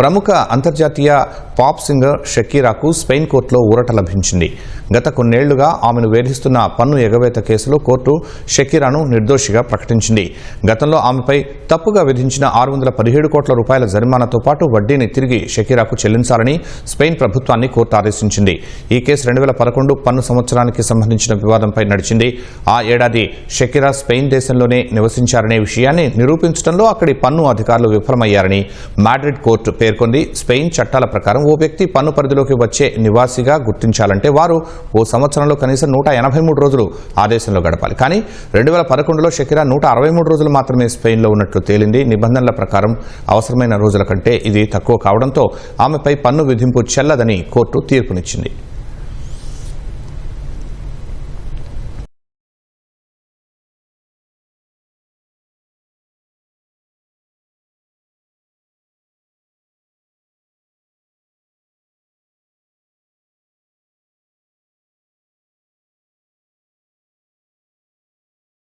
ప్రముఖ అంతర్జాతీయ pop singer షకీరాకు Spain కోర్టులో ఊరట లభించింది. గత కొన్నేళ్లుగా ఆమెను వేధిస్తున్న పన్ను ఎగవేత కేసులో కోర్టు షకీరాను నిర్దోషిగా ప్రకటించింది. గతంలో ఆమెపై తప్పుగా విధించిన 617 కోట్ల రూపాయల జరిమానాతో పాటు వడ్డీని తిరిగి షకీరాకు చెల్లించాలని స్పెయిన్ ప్రభుత్వాన్ని కోర్టు ఆదేశించింది. ఈ కేసు 2011 పన్ను సంవత్సరానికి సంబంధించిన వివాదంపై నడిచింది. ఆ ఏడాది షకీరా స్పెయిన్ దేశంలోనే నివసించారనే విషయాన్ని నిరూపించడంలో అక్కడి పన్ను అధికారులు విఫలమయ్యారని మాడ్రిడ్ కోర్టు పేర్కొంది. స్పెయిన్ చట్టాల ప్రకారం ఓ వ్యక్తి పన్ను పరిధిలోకి వచ్చే నివాసిగా గుర్తించాలంటే వారు ఓ సంవత్సరంలో కనీసం 183 రోజులు ఆ దేశంలో గడపాలి. కానీ 2011లో షకీరా 163 రోజులు మాత్రమే స్పెయిన్లో ఉన్నట్లు తేలింది. నిబంధనల ప్రకారం అవసరమైన రోజుల కంటే ఇది తక్కువ కావడంతో ఆమెపై పన్ను విధింపు చెల్లదని కోర్టు తీర్పునిచ్చింది.